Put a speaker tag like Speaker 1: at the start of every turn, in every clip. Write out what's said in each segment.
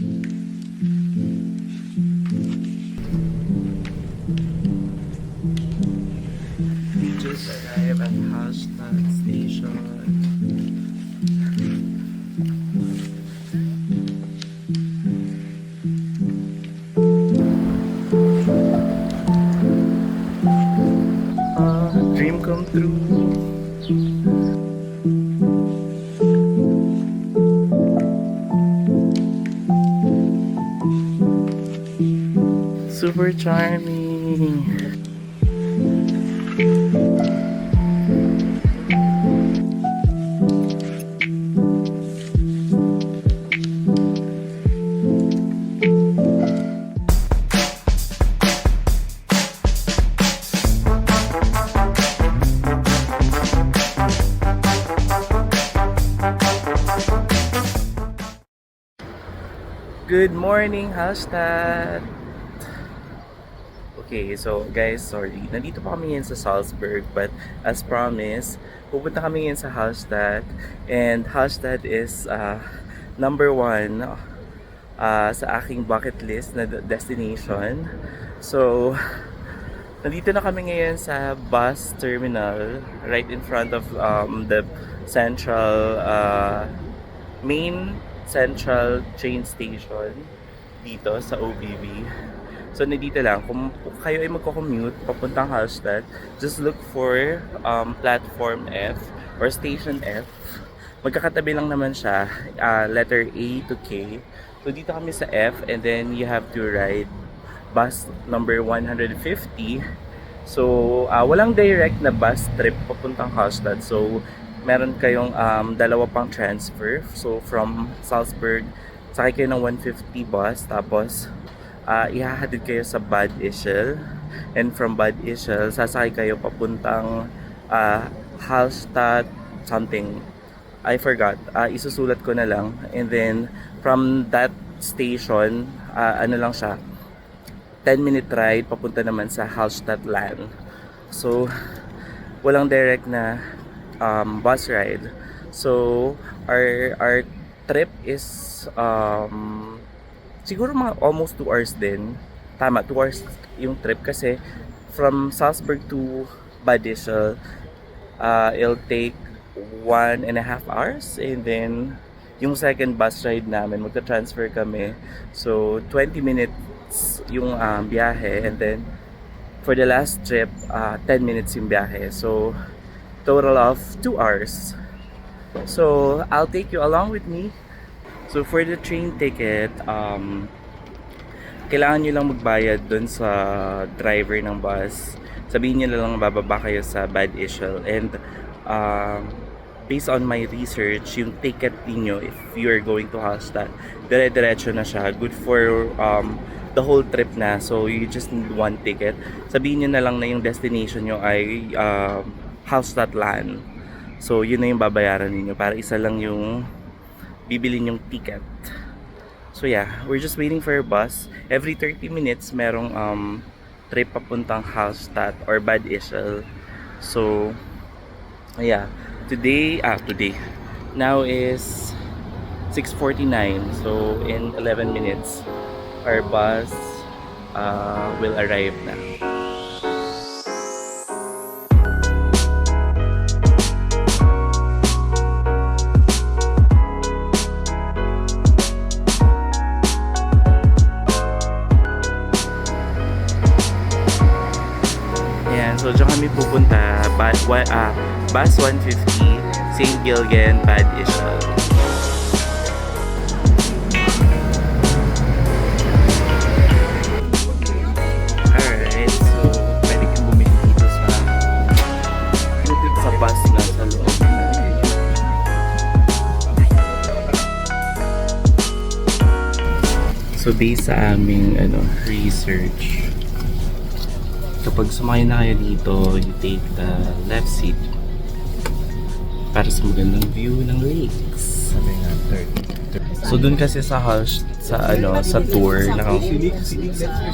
Speaker 1: We just arrived at Hallstatt station. Dream come true. Super charming. Good morning, Hallstatt! Okay, so guys, sorry. Nandito pa kami ngayon sa Salzburg, but as promised, pupunta kami ngayon sa Hallstatt. And Hallstatt is number one sa aking bucket list na destination. So, nandito na kami ngayon sa bus terminal right in front of the central main central train station dito sa OBB. So nandito lang, kung kayo ay magko-commute papuntang Hallstatt, just look for platform F or station F. Magkakatabi lang naman siya, letter A to K. So dito kami sa F, and then you have to ride bus number 150. So walang direct na bus trip papuntang Hallstatt. So meron kayong dalawa pang transfer. So from Salzburg, sakay kayo ng 150 bus, tapos ihahatid kayo sa Bad Ischl, and from Bad Ischl sasakay kayo papuntang Hallstatt something, I forgot, isusulat ko na lang. And then from that station, ano lang siya, 10-minute ride papunta naman sa Hallstatt Land. So walang direct na bus ride. So our trip is siguro mga almost 2 hours din. Tama, 2 hours yung trip kasi from Salzburg to Bad Ischl, it'll take 1.5 hours, and then yung second bus ride namin, magta-transfer kami. So 20 minutes yung biyahe, and then for the last trip, 10 minutes yung biyahe. So total of 2 hours. So I'll take you along with me. So for the train ticket, kailangan nyo lang magbayad dun sa driver ng bus. Sabihin nyo lang bababa kayo sa Bad Ischl. And based on my research, yung ticket niyo if you're going to Hallstatt, dire-diretso na siya. Good for the whole trip na. So you just need one ticket. Sabihin nyo na lang na yung destination nyo ay Hallstatt Land. So yun na yung babayaran niyo para isa lang yung bibili yung ticket. So yeah, we're just waiting for a bus. Every 30 minutes merong trip papuntang Hallstatt or Bad Ischl. So yeah, today now is 6:49. So in 11 minutes our bus will arrive na. So dyan kami pupunta, bus 150, St. Gilgen, Bad Ischl. Alright, so pwede kang bumili dito sa bus na sa loob. So based sa aming research, kapag sumakay na kayo dito, you take the left seat para sa magandang view ng lakes. So dun kasi sa house, sa tour,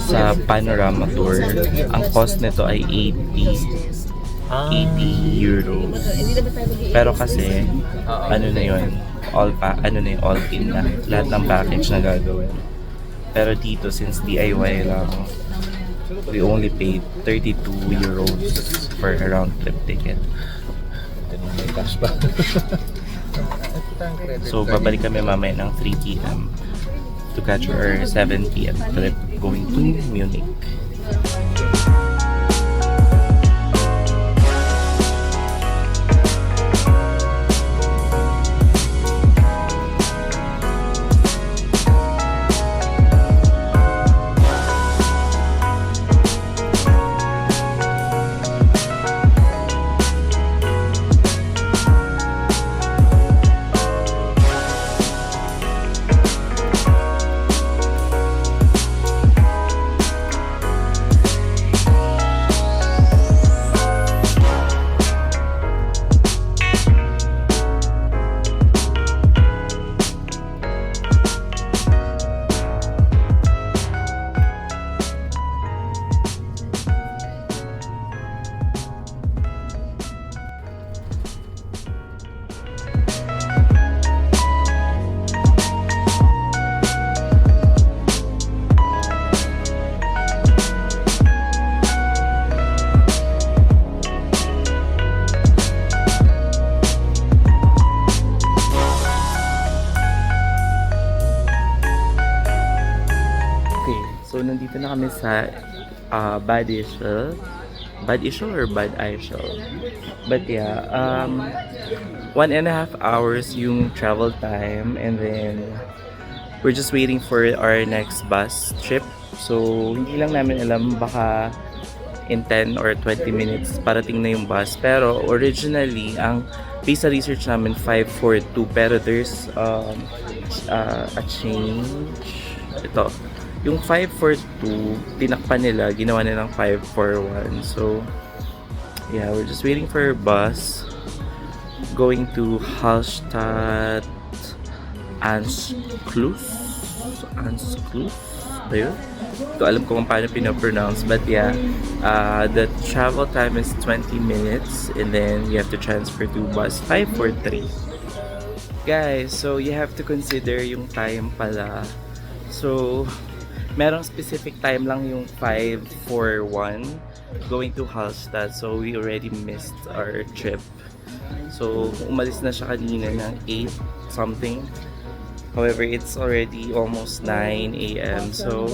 Speaker 1: sa panorama tour, ang cost nito ay 80 80 euros. Pero kasi, ano na yun, all in na. Lahat ng package na gagawin. Pero dito, since DIY lang, we only paid 32 euros for a round trip ticket.
Speaker 2: May cash pa.
Speaker 1: So, babalik kami mamaya ng 3 p.m. to catch our 7 p.m. trip going to Munich. So, nandito na kami sa Bad Ischl. Bad Ischl or Bad Ischl? But yeah, 1.5 hours yung travel time, and then we're just waiting for our next bus trip. So, hindi lang namin alam, baka in 10 or 20 minutes parating na yung bus. Pero originally, ang based sa research namin, 5:42. Pero there's a change. Ito. Yung 5:42, tinakpan nila, ginawa nilang 5:41. So, yeah, we're just waiting for a bus going to Hallstatt Anschluss ba yun? Ito alam ko kung paano pinapronounce, but yeah, the travel time is 20 minutes, and then you have to transfer to bus 543. Guys, so you have to consider yung time pala. So, merong specific time lang yung 5:41 going to Hallstatt, so we already missed our trip. So, umalis na siya kanina ng 8 something. However, it's already almost 9 a.m. So,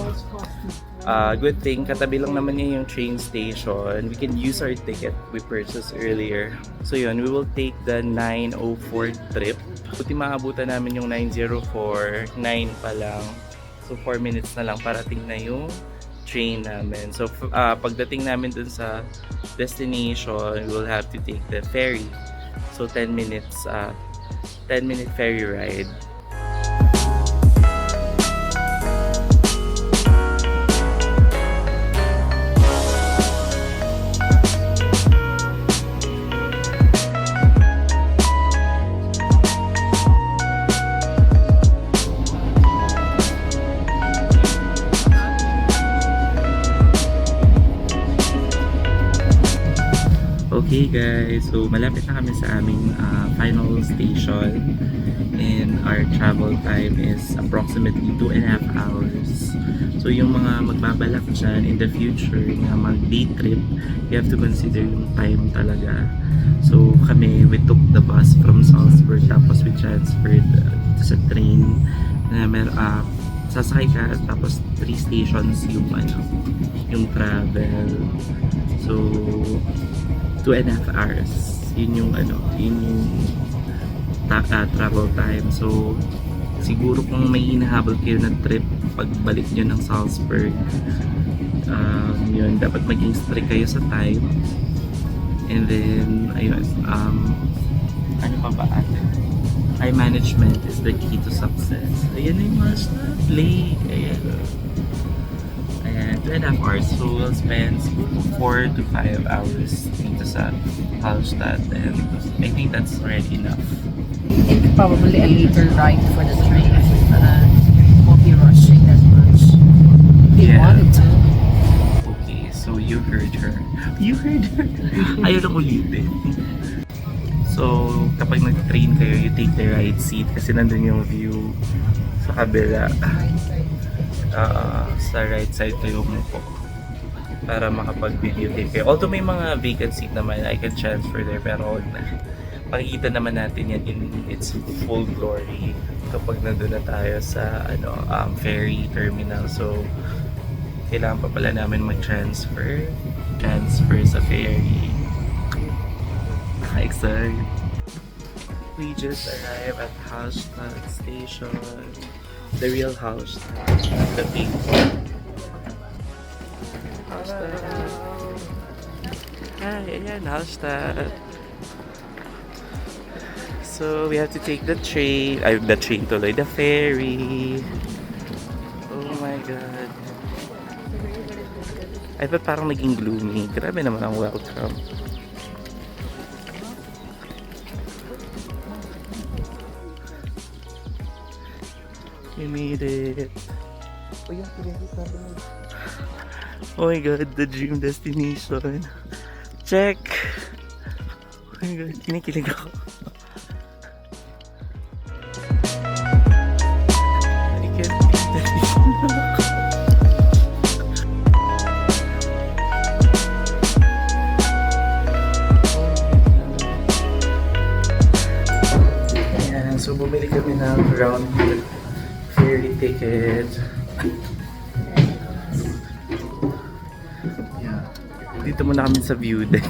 Speaker 1: good thing, katabi lang naman niya yung train station. We can use our ticket we purchased earlier. So yun, we will take the 9:04 trip. Buti maabutan namin yung 9:04, 9 pa lang. So 4 minutes na lang parating na yung train namin. So pagdating namin dun sa destination, we'll have to take the ferry. So 10 minute ferry ride. Okay guys, so malapit na kami sa aming final station, and our travel time is approximately 2.5 hours. So yung mga magbabalak dyan in the future na mag day trip, you have to consider yung time talaga. So kami, we took the bus from Salzburg, tapos we transferred sa train na sasakay ka, tapos 3 stations yung travel. So 2.5 hours. Yun yung travel time. So siguro kung may hinahabol kayo na trip pagbalik nyo ng Salzburg, yun, dapat maging strict kayo sa time. And then ayun, ano pa ba time management is the key to success. Ayan na yung mas play. Ayan. 2.5 hours, so we'll spend 4 to 5 hours dito sa Hallstatt, and I think that's already enough.
Speaker 3: And probably a later ride for the train, won't be rushing as much if you wanted to.
Speaker 1: Okay, so you heard her. You heard her. Ayaw lang ulitin. So, kapag nag-train kayo, you take the right seat kasi nandun yung view sa kabila. Sa right side kayo umupo para makapag-video tape kayo. Although may mga vacant seat naman, I can transfer there pero wag na. Pakikita naman natin yan in its full glory kapag nandun na tayo sa ferry terminal. So, kailangan pa pala namin mag-transfer sa ferry. Excited. We just arrived at Hallstatt station. The real Hallstatt. The big one. Hallstatt. Hi, ayan, Hallstatt. So, we have to take the train. The train tuloy. The ferry. Oh my God. I thought parang naging gloomy. Grabe naman ang welcome. We made it. Oh my God, the dream destination. Check! Oh my God, kinikilig ako. I can't believe that it's Ayan, so bumili kami ng round ferry ticket. Yeah. Dito muna kami sa view deck.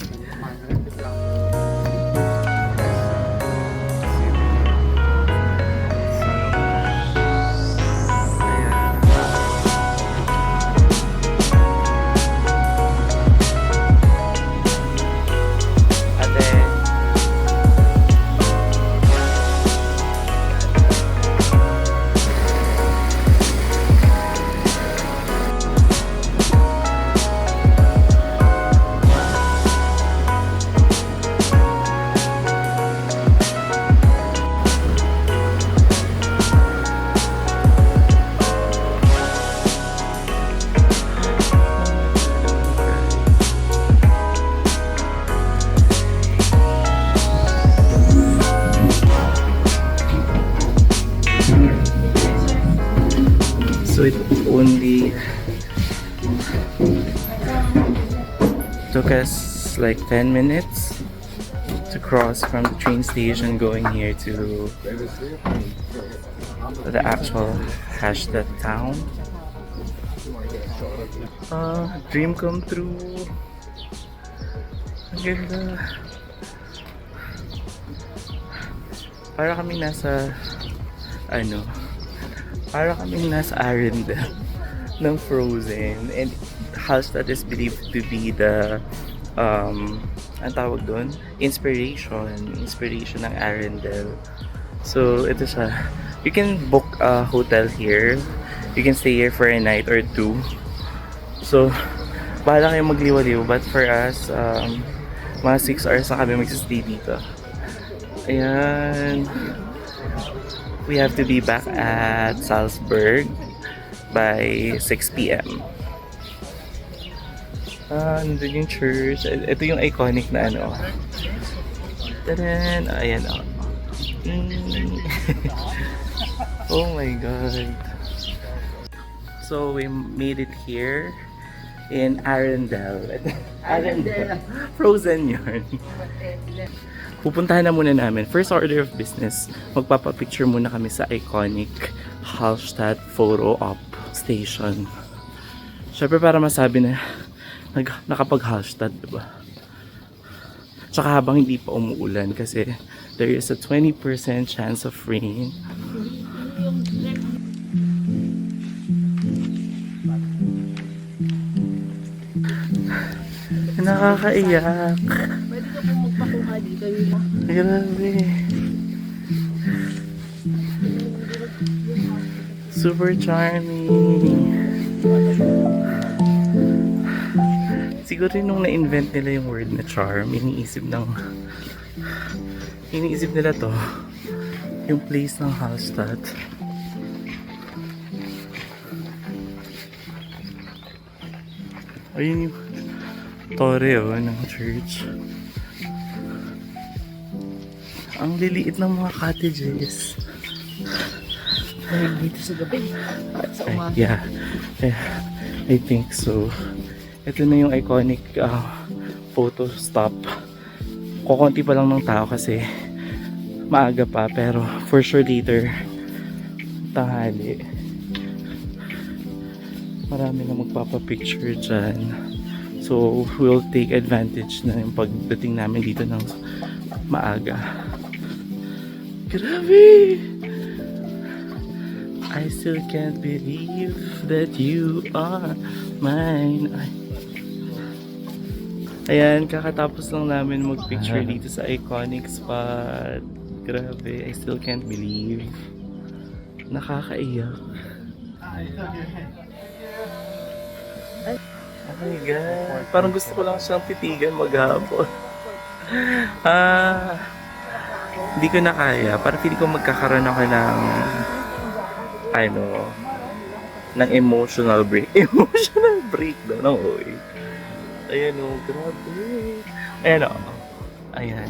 Speaker 1: So it only took us like 10 minutes to cross from the train station going here to the actual Hallstatt town. Dream come true. Ang ganda. Para kami nasa para kami nasa Arendelle ng Frozen, and Hallstatt is believed to be the ang tawag doon, inspiration ng Arendelle. So ito siya, you can book a hotel here, you can stay here for a night or two, so bahala kayo magliwaliw, but for us mga 6 hours na kami magsistay dito. Ayan, we have to be back at Salzburg by 6 p.m. Nandun yung church. Ito yung iconic na Tadaan! Ayan o. Oh my God. So we made it here in Arendelle. Arendelle. Frozen yun. Pupuntahan na muna namin. First order of business, magpapapicture muna kami sa iconic Hallstatt photo op station. Syempre para masabi na nakapag-Hallstatt, diba? Tsaka habang hindi pa umuulan kasi there is a 20% chance of rain. Nakakaiyak.
Speaker 3: Magpakuha dito yun.
Speaker 1: Grabe. Super charming. Siguro nung na-invent nila yung word na charm, iniisip nila to, yung place ng Hallstatt. Ayun torre ng church. Ang liliit ng mga cottages.
Speaker 3: Dahil dito sa gabi. Sa umaga.
Speaker 1: Yeah, I think so. Ito na yung iconic photo stop. Kukunti pa lang ng tao kasi maaga pa, pero for sure later tanghali marami na magpapapicture dyan. So we'll take advantage na yung pagdating namin dito ng maaga. Grabe! I still can't believe that you are mine. Ayan, kakatapos lang namin magpicture dito sa iconic spot. Grabe, I still can't believe. Nakakaiyak. Oh my God. Parang gusto ko lang siyang titigan maghapon. Hindi ko na kaya. Parang feeling ko magkakaroon ako ng ng emotional break. Emotional breakdown. OA. Ayan o, grabe. Ayan o. Ayan.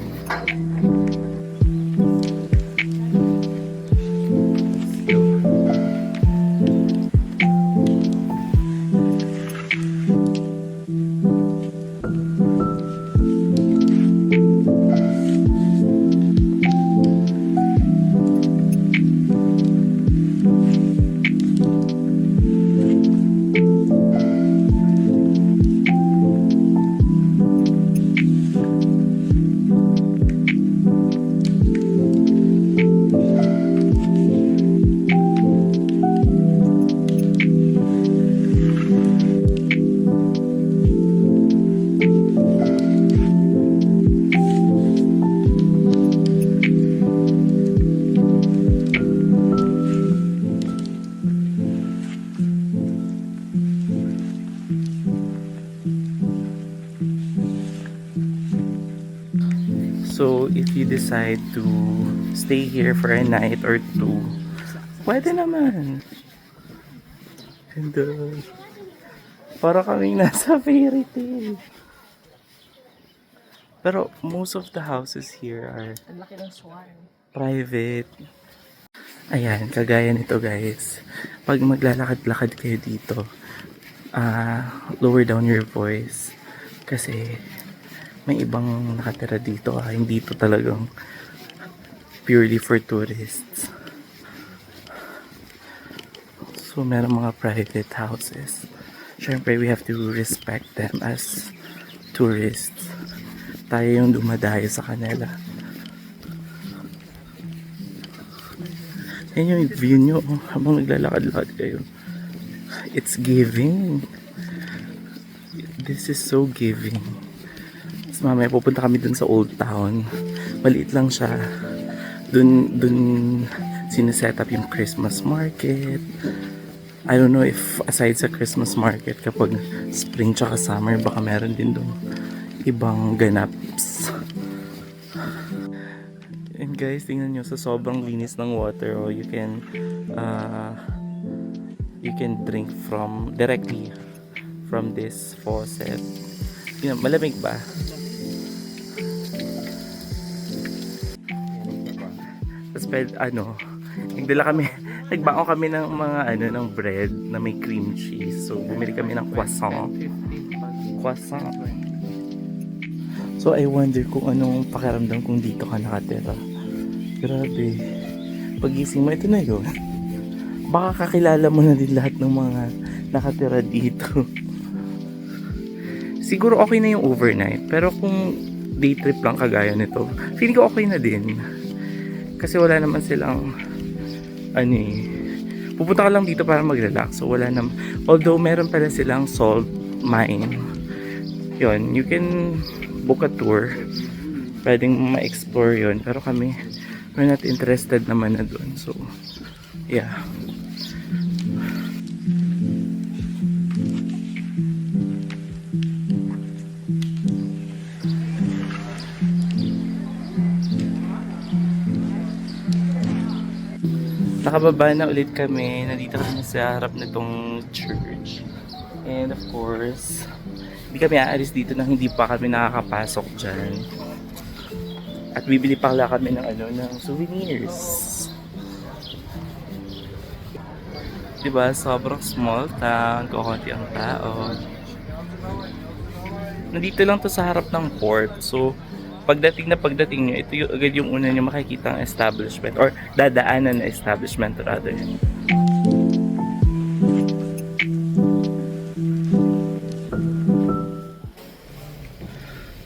Speaker 1: So, if you decide to stay here for a night or two, pwede naman. Ganda. Para kaming nasa fairy tale. Pero most of the houses here are
Speaker 3: Ang laki ng swarm.
Speaker 1: private. Ayan, kagaya nito guys. Pag maglalakad-lakad kayo dito, lower down your voice. Kasi may ibang nakatira dito. Hindi to talagang purely for tourists. So, meron mga private houses. Siyempre, we have to respect them as tourists. Tayo yung dumadayo sa kanila. Yan yung view nyo habang naglalakad-lakad kayo. It's giving. This is so giving. Tapos mamaya pupunta kami dun sa Old Town. Maliit lang siya. Dun sineset up yung Christmas market. I don't know if aside sa Christmas market, kapag spring tsaka summer, baka meron din dun ibang ganaps. And guys, tingnan nyo, sa sobrang linis ng water, you can drink directly from this faucet. Yun, malamig ba? Tapos nagbaon kami ng mga ng bread na may cream cheese. So bumili kami ng croissant. So I wonder kung anong pakiramdam kung dito ka nakatira. Grabe. Pagising mo, ito na yun. Baka kakilala mo na din lahat ng mga nakatira dito. Siguro okay na yung overnight. Pero kung day trip lang kagaya nito, feeling ko okay na din. Kasi wala naman silang pupunta ka lang dito para mag-relax. So wala naman. Although meron pala silang salt mine. Yun, you can book a tour. Pwedeng ma-explore yun. Pero kami, we're not interested naman na dun. So, yeah. Nakababa na ulit kami. Nandito kami sa harap nitong church. And of course, Hindi kami aalis dito nang hindi pa kami nakakapasok dyan. At bibili pa kami ng ng souvenirs. Diba, sobrang small town, kukunti ang tao. Nandito lang to sa harap ng port. So, pagdating nyo, ito yung agad yung una nyo makikita ang establishment or dadaanan na establishment rather.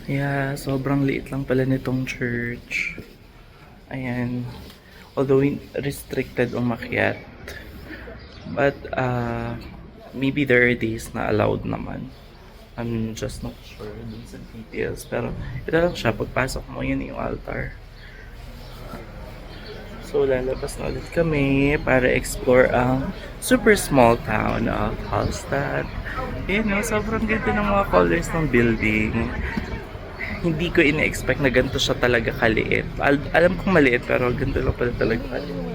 Speaker 1: Yeah, sobrang liit lang pala nitong church. Ayan. Although restricted umakyat. But maybe there are days na allowed naman. I'm just not sure dun sa details. Pero ito lang siya. Pagpasok mo, yun yung altar. So lalabas na ulit kami para explore ang super small town of Hallstatt. Yun, no, sobrang ganda ng mga colors ng building. Hindi ko ina-expect na ganito siya talaga kaliit. Alam kong maliit pero ganito lang pala talaga kaliit.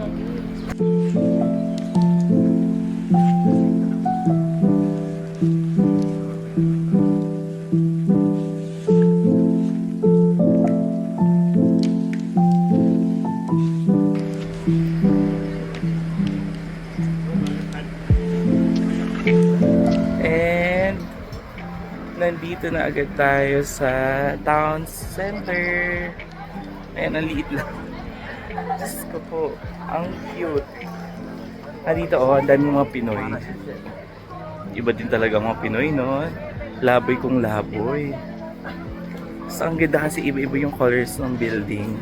Speaker 1: Nandito na agad tayo sa town center. Ayan, ang liit lang. Diyos ko po, ang cute. Dito ang dami mga Pinoy. Iba din talaga mga Pinoy, no? Laboy kong laboy. So, ang ganda kasi iba-iba yung colors ng building.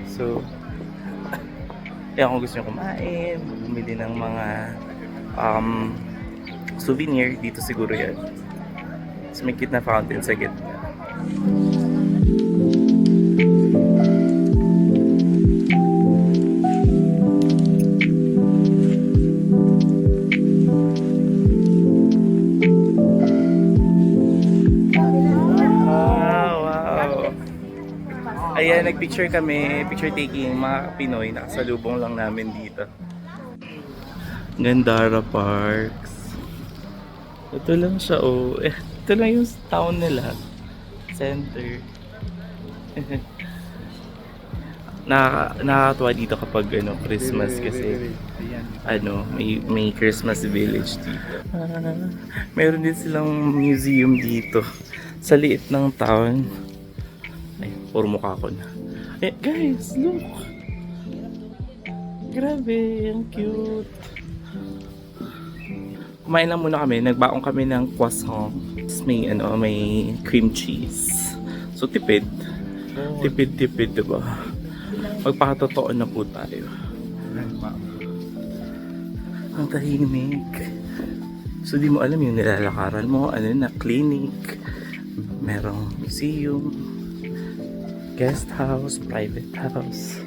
Speaker 1: So, kung gusto nyo kumain, bumili ng mga souvenir, dito siguro yan. So, may cute na fountain sa gitna. Wow! Ayan, nagpicture kami. Picture taking, mga Pinoy. Nakasalubong lang namin dito. Gandara Parks. Ito lang siya, oh. Ito lang yung town nila. Center. Nakakatuwa dito kapag Christmas kasi may Christmas village dito. Meron din silang museum dito sa liit ng town. Ay, puro mukha ko na. Guys, look! Grabe, ang cute. Kumain lang muna kami, nagbaong kami ng croissant. May cream cheese. So tipid. Tipid, diba? Magpakatotoo na po tayo. Ang tahimik. So di mo alam yung nilalakaran mo, na clinic, merong museum, guest house, private house.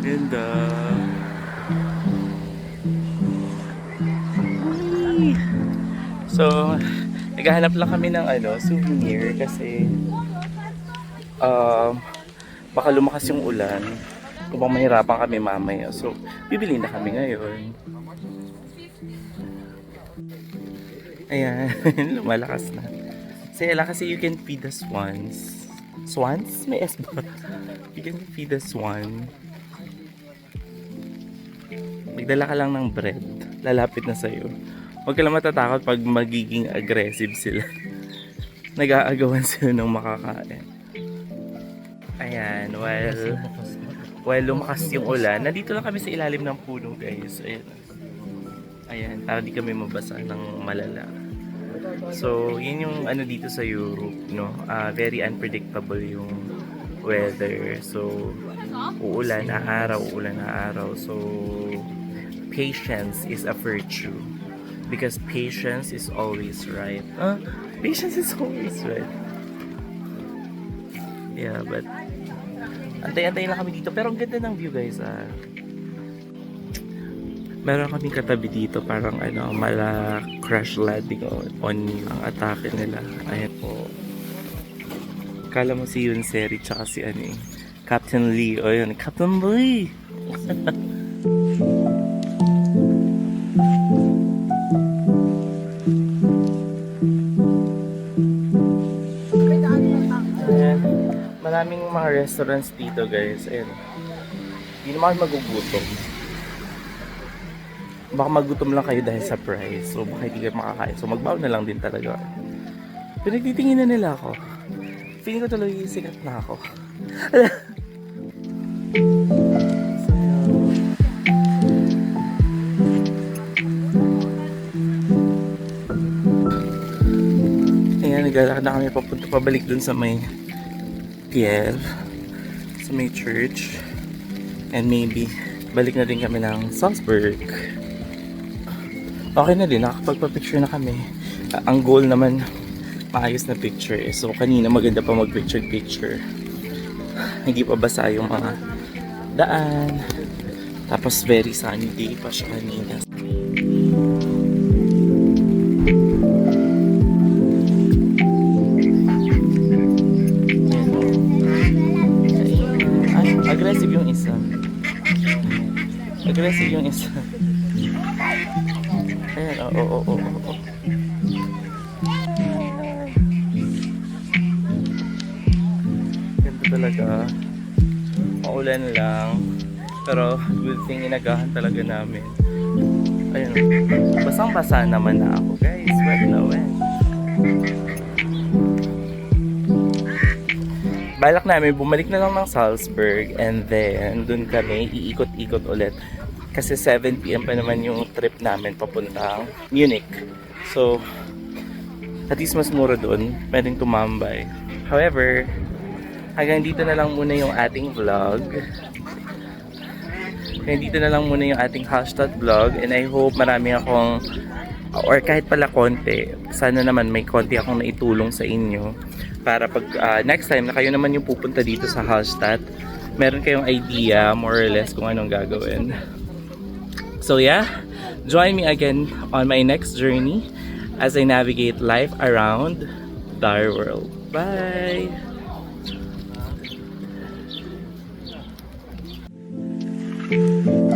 Speaker 1: Ganda. So, naghahanap lang kami ng souvenir kasi baka lumakas yung ulan. Kung bang mahirapan kami mamaya. So, bibili na kami ngayon. Ayan, lumalakas na. Kasi you can feed the swans. Swans? May S ba? You can feed the swan. Magdala ka lang ng bread. Lalapit na sa'yo. Huwag ka lang matatakot pag magiging aggressive sila. nag-aagawan sila ng makakain. Ayan, while lumakas yung ulan, nandito lang kami sa ilalim ng puno, guys. Ayan. Ayan, para di kami mabasa ng malala. So, yun yung ano dito sa Europe, no? Very unpredictable yung weather. So, uulan na araw, uulan na araw. So, patience is a virtue. Because patience is always right. Patience is always right. Yeah, but antay-antay lang kami dito. Pero ang ganda ng view, guys. Meron kaming katabi dito, parang ano, mala crash landing on ang atake nila. Ayan po. Kala mo si Yun Seri tsaka si ano Captain Lee. O yun, Captain Lee! Ayan. Maraming mga restaurants dito, guys. Ayan. Hindi naman magugutom. Baka magutom lang kayo dahil sa price. So baka hindi kayo makakain. So magbaon na lang din talaga. Pinagtitingin na nila ako. Feeling ko tuloy sikat na ako. Ayan, naglalakad na kami papunta pabalik dun sa may Kiev. Sa may church. And maybe balik na din kami ng Salzburg. Okay na din, nakakapagpa-picture na kami. Ang goal naman, maayos na picture. So kanina maganda pa mag-picture. Hindi pa basa yung mga daan. Tapos very sunny day pa siya kanina. Ay, aggressive yung isa. Aggressive yung isa. Ayan, oo. Ganda talaga. Maulan lang. Pero good thing inagahan talaga namin. Ayan, basang-basa naman na ako, guys. But no, balak namin, bumalik na lang ng Salzburg and then dun kami iikot-ikot ulit. Kasi 7 PM pa naman yung trip namin papuntang Munich. So, at least mas mura doon. Pwedeng tumambay. However, hanggang dito na lang muna yung ating vlog. Hanggang dito na lang muna yung ating hashtag vlog. And I hope marami akong, or kahit pala konti, sana naman may konti akong naitulong sa inyo. Para pag next time na kayo naman yung pupunta dito sa Hallstatt, meron kayong idea more or less kung anong gagawin. So yeah, join me again on my next journey as I navigate life around our world. Bye!
Speaker 2: Thank you.